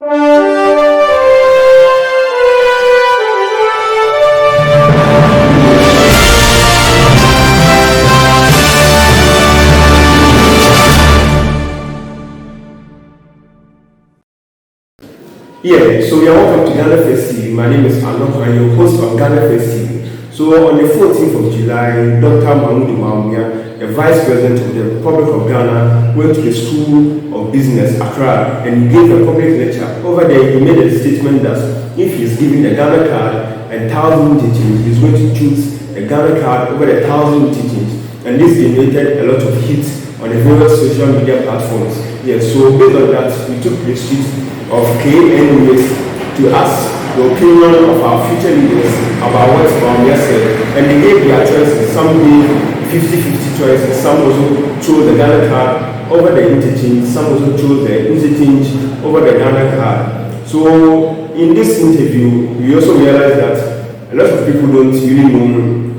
Yeah, so you're welcome to Ghana First TV. My name is Anok, I'm your host on Ghana First TV. So on the 14th of July, Dr. Mahmoud Maumia, the Vice President of the Republic of Ghana, went to the School of Business, Accra, and gave a public lecture. Over there, he made a statement that if he's given a Ghana card and 1,000 teachings, he's going to choose a Ghana card over the 1,000 teachings. And this generated a lot of heat on the various social media platforms. Yes, so based on that, we took the street of KNUS to ask the opinion of our future leaders about what Maumia said, and they gave their choices. Some gave 50-50 choices, some also chose the Ghana card over the interchange, some also chose the interchange over the Ghana card. So in this interview, we also realized that a lot of people don't really know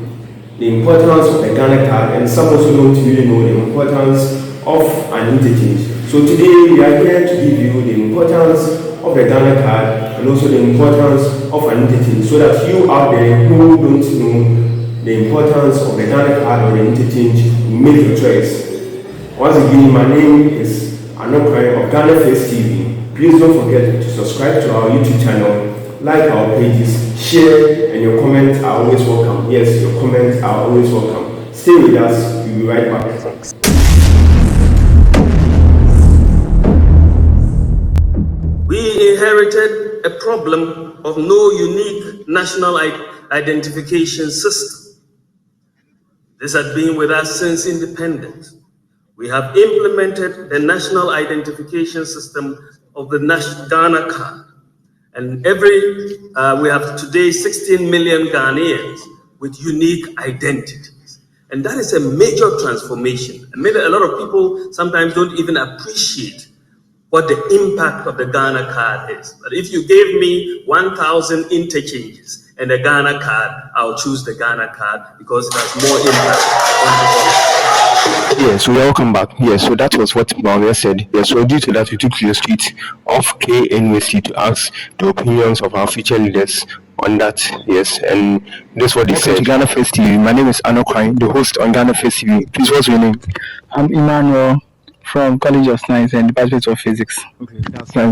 the importance of the Ghana card, and some also don't really know the importance of an interchange. So today we are here to give you the importance of the Ghana card and also the importance of an interchange, so that you out there who don't know the importance of the Ghana card or the interchange, make your choice. Once again, my name is Anok of Ghana First TV. Please don't forget to subscribe to our YouTube channel, like our pages, share, and your comments are always welcome. Yes, your comments are always welcome. Stay with us, we'll be right back. Thanks. We inherited a problem of no unique national identification system. This has been with us since independence. We have implemented the national identification system of the Ghana card. And we have today 16 million Ghanaians with unique identities. And that is a major transformation. And maybe a lot of people sometimes don't even appreciate what the impact of the Ghana card is. But if you gave me 1,000 interchanges and a Ghana card, I'll choose the Ghana card because it has more impact on the Yes, welcome back. Yes, so that was what Maumia said. Yes, so due to that, we took to the street of KNUST to ask the opinions of our future leaders on that. Yes, and that's what they said. To Ghana First TV. My name is Anok, the host on Ghana First TV. Please, what's your name? I'm Emmanuel from College of Science and Department of Physics. Okay, that's nice.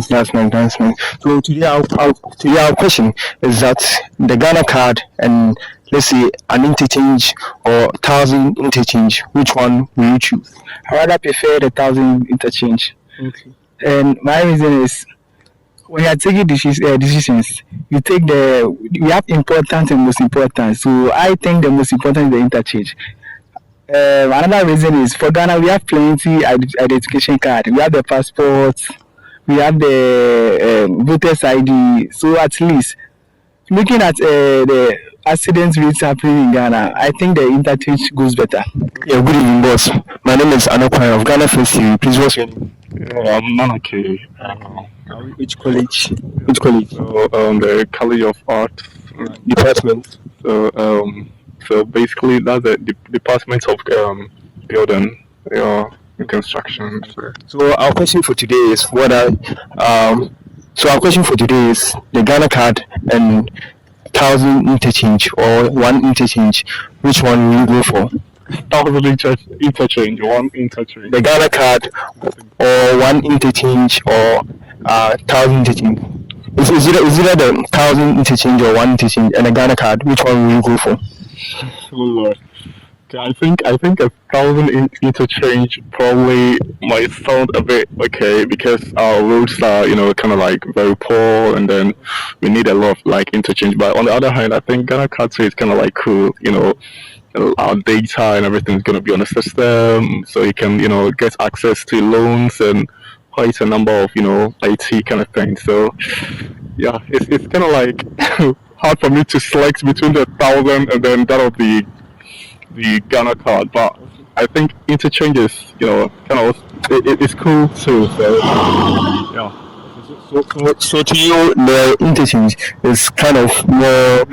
So today our question is that the Ghana card and let's say an interchange or 1,000 interchange, which one will you choose? I rather prefer the 1,000 interchange. Okay. And my reason is when you are taking decisions, you have important and most important. So I think the most important is the interchange. Another reason is for Ghana, we have plenty identification card. We have the passport, we have the voters ID. So at least looking at the accident rates happening in Ghana, I think the interchange goes better. Yeah, good evening, boss. My name is Anok of Ghana First TV. Please, what's your name? I'm Manake. Which college? The College of Art Department. So basically, that's the department of building, construction. So our question for today is the Ghana card and 1,000 interchange or one interchange. Which one will you go for? 1,000 interchange, one interchange. The Ghana card or one interchange or 1,000 interchange. Is it the 1,000 interchange or one interchange and a Ghana card? Which one will you go for? Oh Lord. Okay, I think 1,000 interchange probably might sound a bit okay because our roads are kind of like very poor, and then we need a lot of like interchange. But on the other hand, I think Ghana card is kind of like cool. Our data and everything is going to be on the system, so you can get access to loans and quite a number of IT kind of things. So yeah, it's kind of like hard for me to select between the 1,000 and then that of the Ghana card, but I think interchange is kind of it's cool too. So yeah. So to you, the interchange is kind of more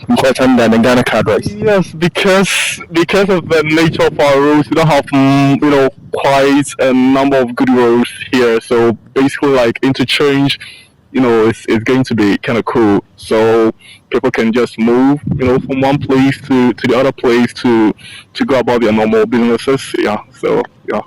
important than the Ghana card, right? Yes, because of the nature of our roads, we don't have quite a number of good roads here. So basically, like interchange, it's going to be kind of cool. So people can just move, from one place to the other place to go about their normal businesses. Yeah. So yeah.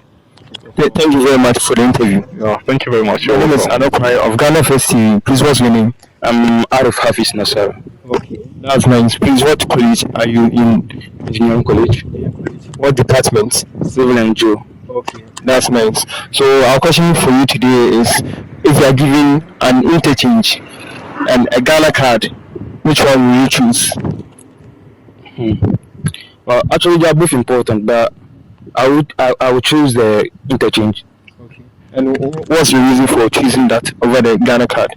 Thank you very much for the interview. Yeah. Thank you very much. My name is Anokwai of Ghana First TV. Please, what's your name? I'm out of Hafiz Nasser. Okay, that's nice. Please, what college are you in? Engineering College. What department? Civil and Joe. Okay, that's nice. So our question for you today is, if you are given an interchange and a Ghana card, which one will you choose? Well, actually, they are both important, but I would choose the interchange. Okay. And what's your reason for choosing that over the Ghana card?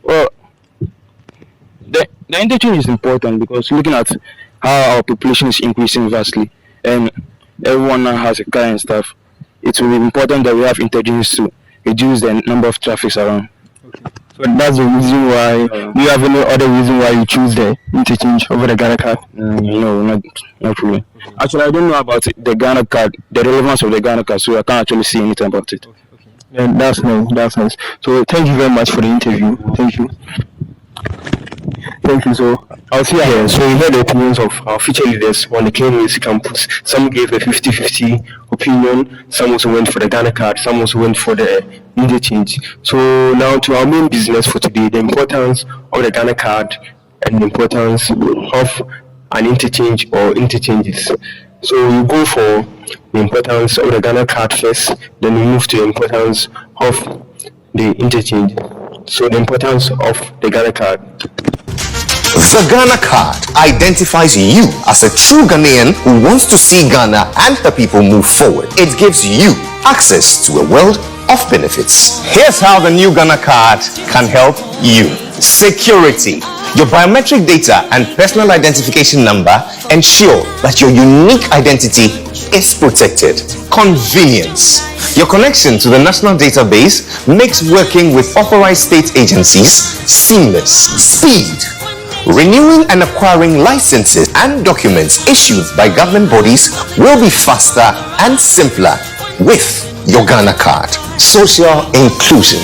Well, the interchange is important because looking at how our population is increasing vastly and everyone now has a car and stuff, it will be important that we have interchanges to reduce the number of traffics around. Okay. So that's the reason why. Do you have any other reason why you choose the interchange over the Ghana card? No, not really. Okay. Actually, I don't know about the Ghana card, the relevance of the Ghana card, so I can't actually see anything about it. Okay. Yeah, that's nice. That's nice. So thank you very much for the interview. Thank you. Thank you. So I'll see you here. So we heard the opinions of our future leaders on the KNUST campus. Some gave a 50-50 opinion. Some also went for the Ghana card. Some also went for the interchange. So now to our main business for today, the importance of the Ghana card and the importance of an interchange or interchanges. So we go for the importance of the Ghana card first, then we move to the importance of the interchange. So the importance of the Ghana card. The Ghana card identifies you as a true Ghanaian who wants to see Ghana and her people move forward. It gives you access to a world of benefits. Here's how the new Ghana card can help you. Security. Your biometric data and personal identification number ensure that your unique identity is protected. Convenience. Your connection to the national database makes working with authorized state agencies seamless. Speed. Renewing and acquiring licenses and documents issued by government bodies will be faster and simpler with your Ghana card. Social inclusion.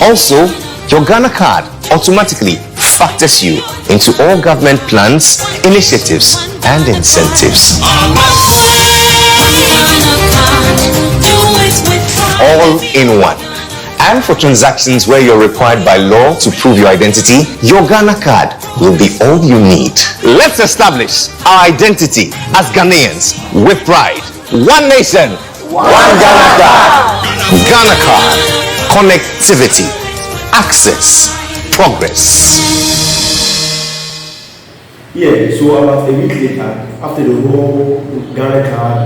Also, your Ghana card automatically factors you into all government plans, initiatives, and incentives. All in one. And for transactions where you're required by law to prove your identity, your Ghana card will be all you need. Let's establish our identity as Ghanaians with pride. One nation, one Ghana card. Ghana card. Connectivity. Access. Progress. Yeah, so about a week later, after the whole Ghana card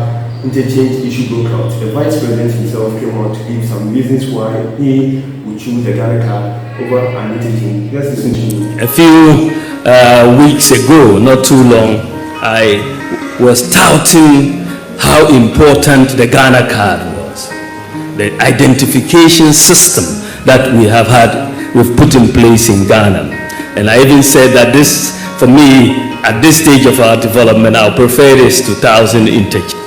interchange issue broke out, the Vice President himself came out to give some reasons why he would choose the Ghana card over an interchange. Let's listen to him. A few weeks ago, not too long, I was touting how important the Ghana card was. The identification system that we've put in place in Ghana. And I even said that this, for me, at this stage of our development, I'll prefer this to 1,000 interchange.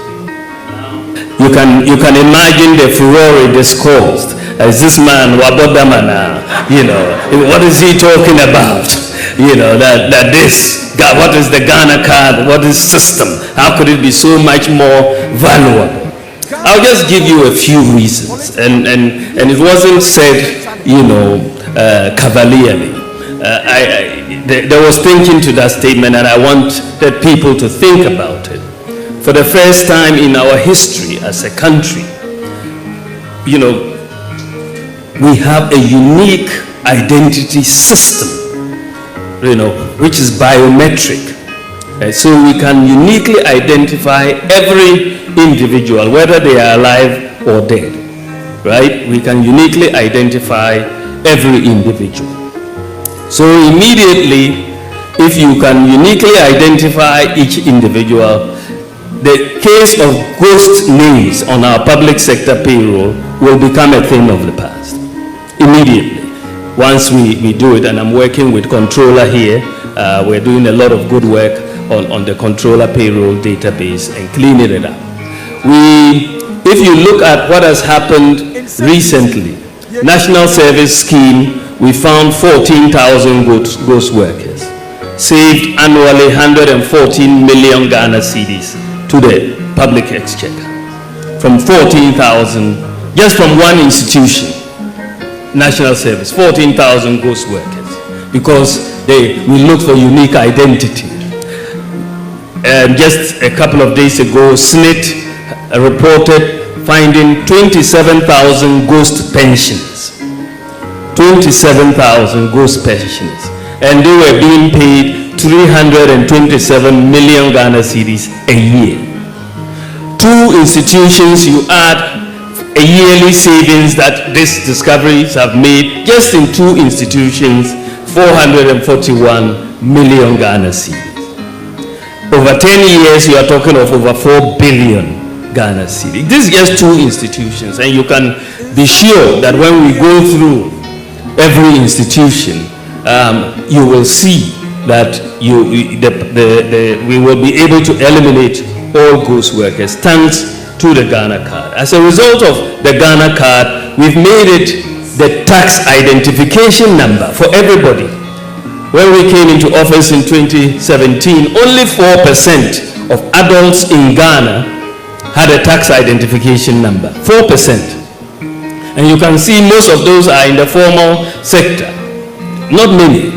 You can imagine the furore this caused as this man Wabodamana, what is he talking about? That this, God, what is the Ghana card? What is system? How could it be so much more valuable? I'll just give you a few reasons, and it wasn't said, cavalierly. There was thinking to that statement, and I wanted people to think about it. For the first time in our history as a country, we have a unique identity system, which is biometric. So we can uniquely identify every individual, whether they are alive or dead, right? We can uniquely identify every individual. So immediately, if you can uniquely identify each individual, the case of ghost names on our public sector payroll will become a thing of the past. Immediately. once we do it, and I'm working with controller here. We're doing a lot of good work on the controller payroll database and cleaning it up. If you look at what has happened recently, National Service Scheme, we found 14,000 ghost workers, saved annually 114 million Ghana cedis to the public exchequer. From 14,000, just from one institution, National Service, 14,000 ghost workers, because we look for unique identity. Just a couple of days ago, SNIT reported finding 27,000 ghost pensioners. 27,000 ghost pensioners. And they were being paid 327 million Ghana cedis a year. Two institutions, you add a yearly savings that these discoveries have made, just in two institutions, 441 million Ghana cedis. Over 10 years, you are talking of over 4 billion Ghana cedis. This is just two institutions, and you can be sure that when we go through every institution, you will see that we will be able to eliminate all ghost workers thanks to the Ghana card. As a result of the Ghana card, we've made it the tax identification number for everybody. When we came into office in 2017, only 4% of adults in Ghana had a tax identification number. 4%. And you can see most of those are in the formal sector. Not many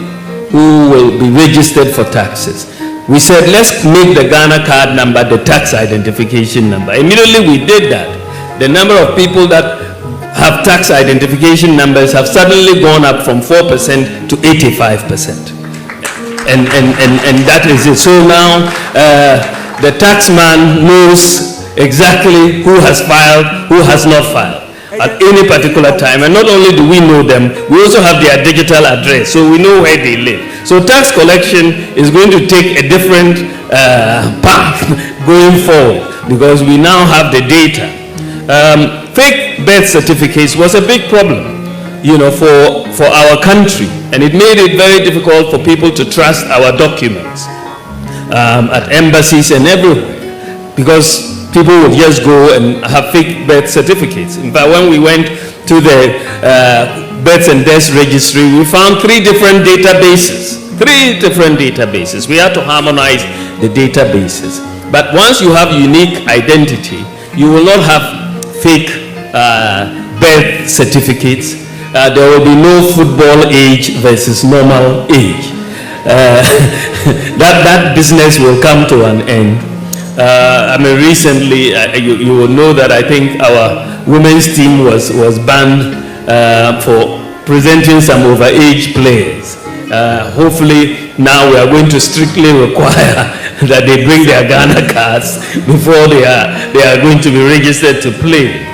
who will be registered for taxes. We said, let's make the Ghana card number the tax identification number. Immediately we did that. The number of people that have tax identification numbers have suddenly gone up from 4% to 85%. And that is it. So now the tax man knows exactly who has filed, who has not filed at any particular time. And not only do we know them, we also have their digital address, so we know where they live. So tax collection is going to take a different path going forward, because we now have the data. Fake birth certificates was a big problem, for our country, and it made it very difficult for people to trust our documents at embassies and everywhere, because people would just go and have fake birth certificates. In fact, when we went to the births and deaths registry, we found three different databases. We had to harmonize the databases. But once you have unique identity, you will not have fake birth certificates. There will be no football age versus normal age. That business will come to an end. Recently, you will know that I think our women's team was banned for presenting some overage players. Hopefully, now we are going to strictly require that they bring their Ghana cards before they are going to be registered to play.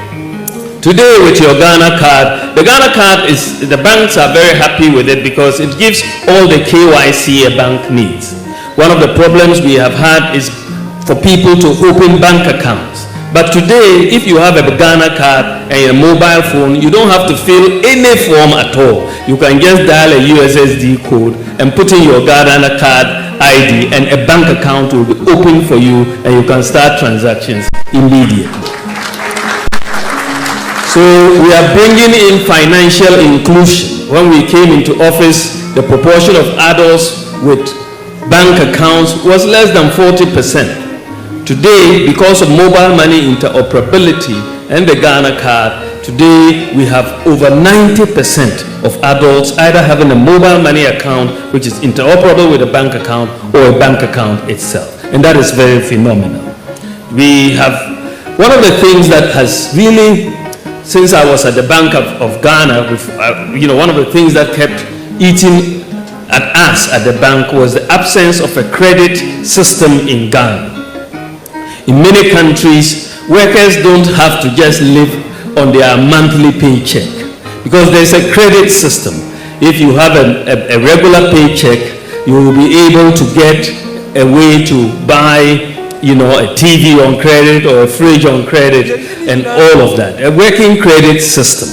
Today, with your Ghana card, the Ghana card the banks are very happy with it because it gives all the KYC a bank needs. One of the problems we have had is for people to open bank accounts. But today, if you have a Ghana card and a mobile phone, you don't have to fill any form at all. You can just dial a USSD code and put in your Ghana card ID, and a bank account will be open for you, and you can start transactions immediately. So we are bringing in financial inclusion. When we came into office, the proportion of adults with bank accounts was less than 40%. Today, because of mobile money interoperability and the Ghana card, today we have over 90% of adults either having a mobile money account which is interoperable with a bank account or a bank account itself. And that is very phenomenal. We have one of the things that has really, since I was at the Bank of Ghana, one of the things that kept eating at us at the bank was the absence of a credit system in Ghana. In many countries, workers don't have to just live on their monthly paycheck because there's a credit system. If you have a regular paycheck, you will be able to get a way to buy a TV on credit or a fridge on credit and all of that. A working credit system.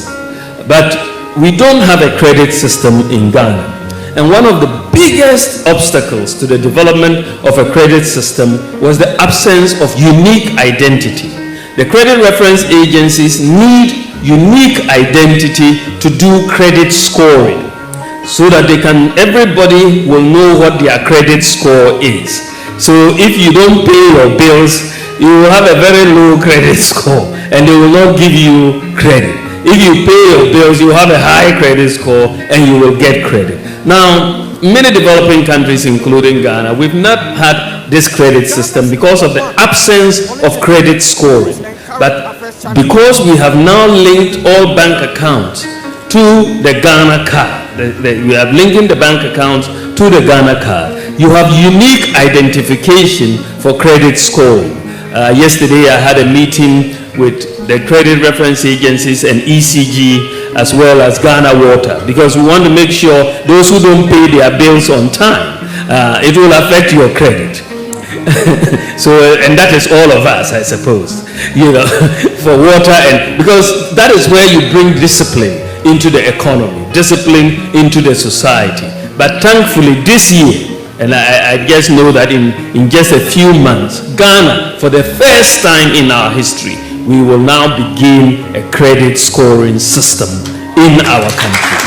But we don't have a credit system in Ghana. And one of the biggest obstacles to the development of a credit system was the absence of unique identity. The credit reference agencies need unique identity to do credit scoring so that everybody will know what their credit score is. So if you don't pay your bills, you will have a very low credit score and they will not give you credit. If you pay your bills, you have a high credit score and you will get credit. Now, many developing countries, including Ghana, we've not had this credit system because of the absence of credit scoring. But because we have now linked all bank accounts to the Ghana card, we have linking the bank accounts to the Ghana card, you have unique identification for credit scoring. Yesterday I had a meeting with the credit reference agencies and ECG as well as Ghana Water, because we want to make sure those who don't pay their bills on time, it will affect your credit. So, and that is all of us, I suppose, for water, and because that is where you bring discipline into the economy, discipline into the society. But thankfully this year, and I just know that in just a few months, Ghana, for the first time in our history, we will now begin a credit scoring system in our country.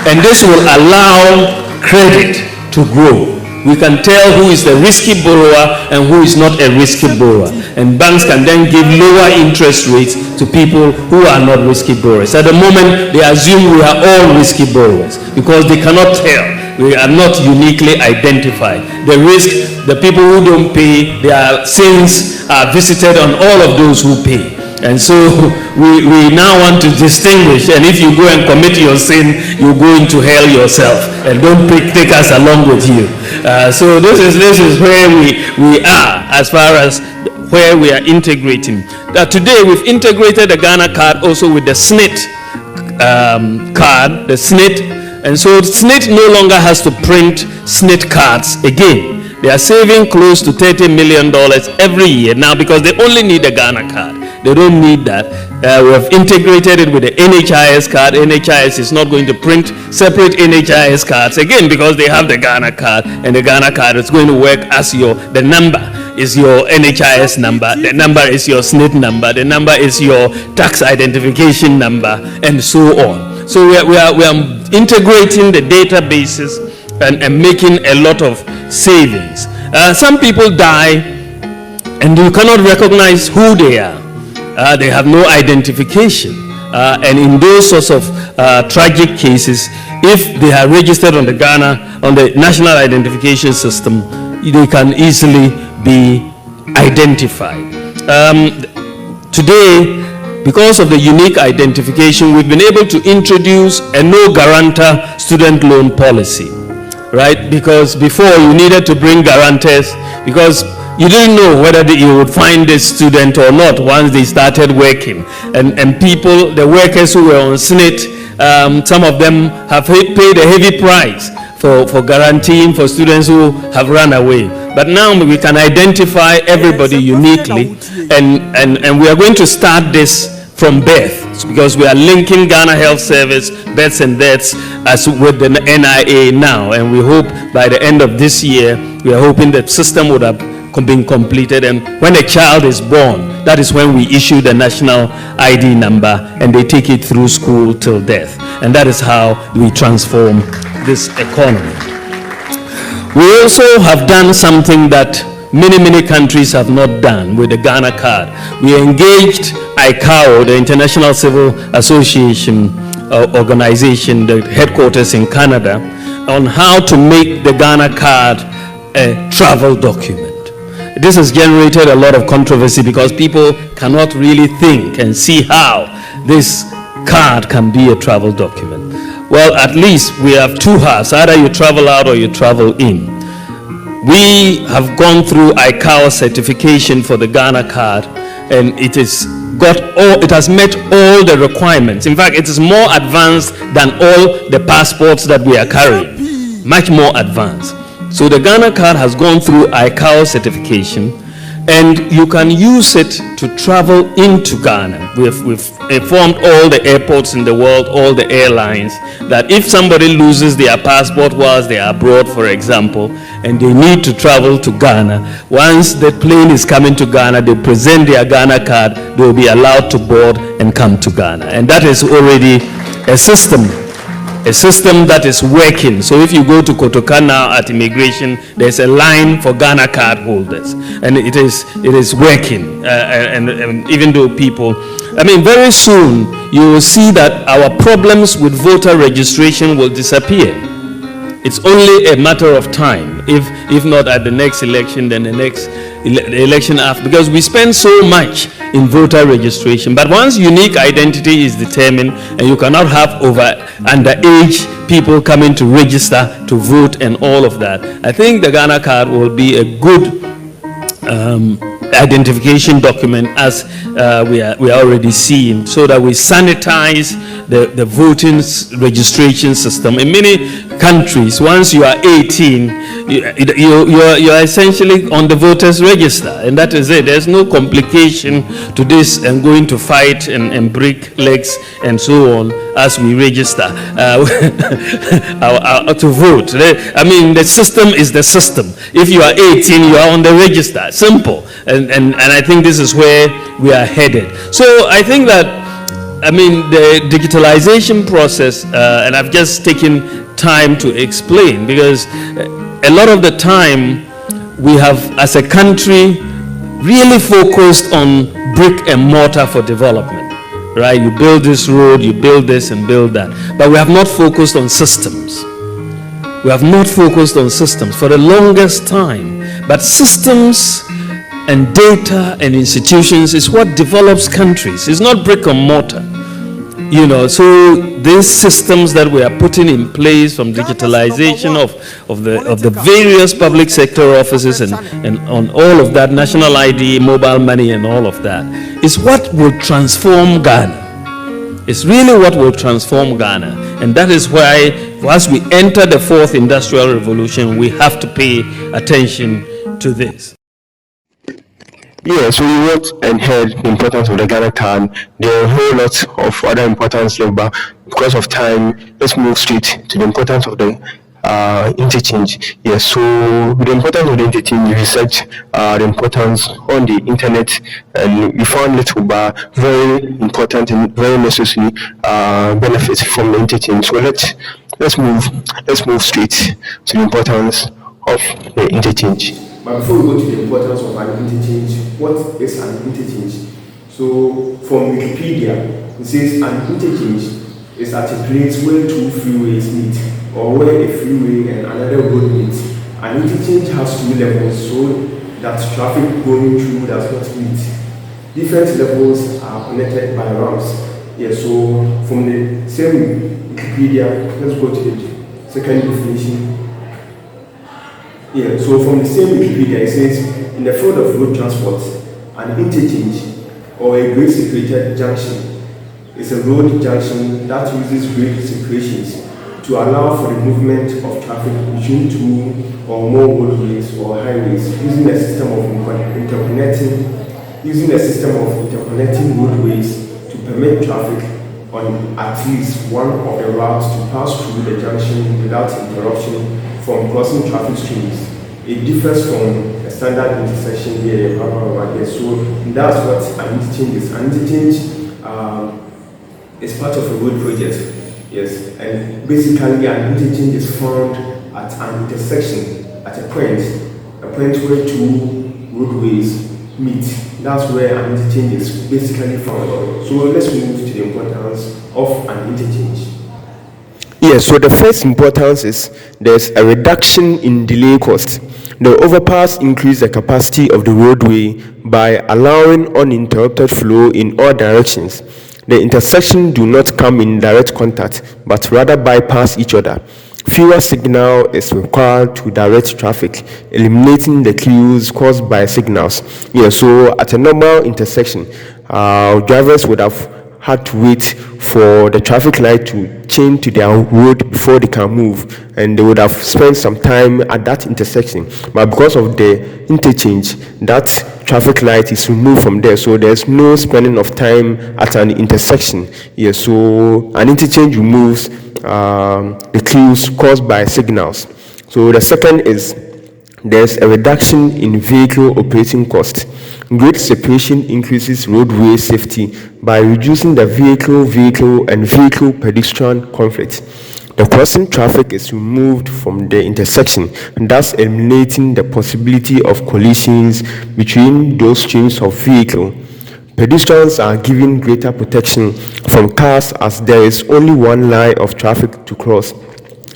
And this will allow credit to grow. We can tell who is the risky borrower and who is not a risky borrower. And banks can then give lower interest rates to people who are not risky borrowers. At the moment, they assume we are all risky borrowers because they cannot tell. We are not uniquely identified. The risk, the people who don't pay, their sins are visited on all of those who pay. And so we now want to distinguish, and if you go and commit your sin, you go into hell yourself, and don't take us along with you. So this is where we are as far as where we are integrating. Today we've integrated the Ghana card also with the SNIT card, the SNIT. And so SNIT no longer has to print SNIT cards again. They are saving close to $30 million every year now because they only need a Ghana card. They don't need that. We have integrated it with the NHIS card. NHIS is not going to print separate NHIS cards again because they have the Ghana card, and the Ghana card is going to work as the number is your NHIS number, the number is your SNIT number, the number is your tax identification number, and so on. So we are integrating the databases and making a lot of savings. Some people die and you cannot recognize who they are. They have no identification. And in those sorts of tragic cases, if they are registered on the National Identification System, they can easily be identified. Today, because of the unique identification, we've been able to introduce a no guarantor student loan policy, right? Because before you needed to bring guarantors because you didn't know whether you would find this student or not once they started working. And people, the workers who were on SNIT, some of them have paid a heavy price for guaranteeing for students who have run away. But now we can identify everybody uniquely, and we are going to start this from birth because we are linking Ghana Health Service, births and deaths as with the NIA now, and we hope by the end of this year, we are hoping the system would have been completed, and when a child is born, that is when we issue the national ID number and they take it through school till death, and that is how we transform this economy. We also have done something that many countries have not done with the Ghana card. We engaged ICAO, the International Civil Association organization, the headquarters in Canada, on how to make the Ghana card a travel document. This has generated a lot of controversy because people cannot really think and see how this card can be a travel document. Well, at least we have two halves. Either you travel out or you travel in. We have gone through ICAO certification for the Ghana card, and it has met all the requirements. In fact, it is more advanced than all the passports that we are carrying. Much more advanced. So the Ghana card has gone through ICAO certification, and you can use it to travel into Ghana. We've informed all the airports in the world, all the airlines, that if somebody loses their passport whilst they are abroad, for example, and they need to travel to Ghana, once the plane is coming to Ghana, they present their Ghana card, they will be allowed to board and come to Ghana. And that is already a system that is working. So if you go to Kotoka now at immigration, there's a line for Ghana card holders, and it is working. And even though people, very soon you will see that our problems with voter registration will disappear. It's only a matter of time. If not at the next election, then the next election after, because we spend so much in voter registration. But once unique identity is determined, and you cannot have underage people coming to register to vote and all of that, I think the Ghana card will be a good identification document, as we are already seeing, so that we sanitize the voting registration system. In many countries, once you are 18, you are essentially on the voters register, and that is it. There's no complication to this and going to fight and break legs and so on as we register to vote. The system is the system. If you are 18, you are on the register. Simple. And I think this is where we are headed. So I think that, the digitalization process, and I've just taken time to explain, because a lot of the time we have, as a country, really focused on brick and mortar for development, right? You build this road, you build this and build that, but we have not focused on systems. We have not focused on systems for the longest time. But systems and data and institutions is what develops countries. It's not brick and mortar. So these systems that we are putting in place, from digitalization of the various public sector offices and on all of that, national ID, mobile money and all of that, is what will transform Ghana. It's really what will transform Ghana. And that is why, as we enter the fourth industrial revolution, we have to pay attention to this. Yeah, so we wrote and heard the importance of the Ghana card. There are a whole lot of other importance there, but because of time, let's move straight to the importance of the interchange. Yeah, so with the importance of the interchange, we researched the importance on the internet, and we found little but very important and very necessary benefits from the interchange. So let's move straight to the importance of the interchange. But before we go to the importance of an interchange, what is an interchange? So from Wikipedia, it says an interchange is at a place where two freeways meet, or where a freeway and another road meet. An interchange has two levels, so that traffic going through does not meet. Different levels are connected by ramps. Yeah, so from the same Wikipedia, let's go to the second definition. Yeah, so from the same Wikipedia, it says, in the field of road transport, an interchange or a grade separated junction is a road junction that uses grade separations to allow for the movement of traffic between two or more roadways or highways using a system of interconnecting roadways to permit traffic on at least one of the routes to pass through the junction without interruption from crossing traffic streams. It differs from a standard intersection here. So that's what an interchange is. An interchange is part of a road project. Yes, and basically an interchange is found at an intersection, at a point where two roadways meet. That's where an interchange is basically found. So let's move to the importance of an interchange. Yes, so the first importance is there's a reduction in delay cost. The overpass increase the capacity of the roadway by allowing uninterrupted flow in all directions. The intersections do not come in direct contact, but rather bypass each other. Fewer signal is required to direct traffic, eliminating the queues caused by signals. Yeah, so at a normal intersection, drivers would have had to wait for the traffic light to change to their road before they can move, and they would have spent some time at that intersection. But because of the interchange, that traffic light is removed from there, so there's no spending of time at an intersection. Yeah, so an interchange removes the queues caused by signals. So the second is there's a reduction in vehicle operating cost. Great separation increases roadway safety by reducing the vehicle and vehicle pedestrian conflict. The crossing traffic is removed from the intersection, thus eliminating the possibility of collisions between those streams of vehicle. Pedestrians are given greater protection from cars as there is only one line of traffic to cross,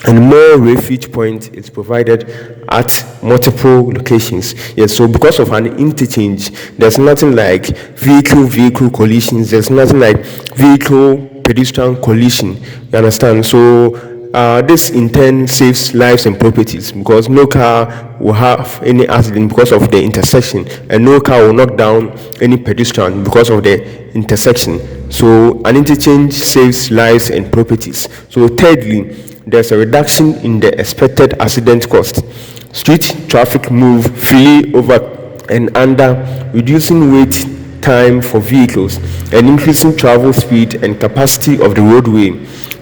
and more refuge point is provided at multiple locations. Yes, so because of an interchange, there's nothing like vehicle collisions, there's nothing like vehicle pedestrian collision. You understand? So this in turn saves lives and properties, because no car will have any accident because of the intersection, and no car will knock down any pedestrian because of the intersection. So an interchange saves lives and properties. So thirdly, there's a reduction in the expected accident cost. Street traffic move freely over and under, reducing wait time for vehicles and increasing travel speed and capacity of the roadway.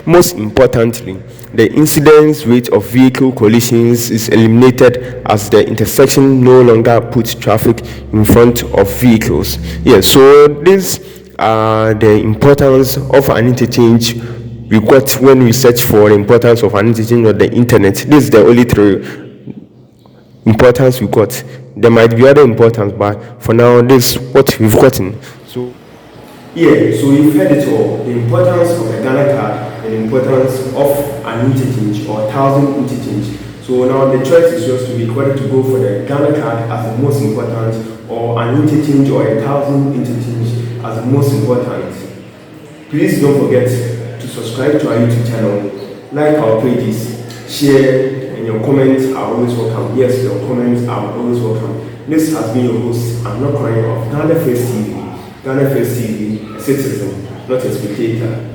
Most importantly, the incidence rate of vehicle collisions is eliminated as the intersection no longer puts traffic in front of vehicles. Yes, so these are the importance of an interchange we got when we search for the importance of an interchange on the internet. This is the only three importance we got. There might be other importance, but for now, this is what we've gotten. So, yeah, so you've heard it all. The importance of a Ghana card and the importance of an interchange or 1,000 interchange. So now the choice is yours to make whether to go for the Ghana card as the most important, or an interchange or 1,000 interchange as the most important. Please don't forget to subscribe to our YouTube channel, like our pages, share, and your comments are always welcome. Yes, your comments are always welcome. This has been your host, I'm not crying, of Ghana First TV. Ghana First TV, a citizen, not a spectator.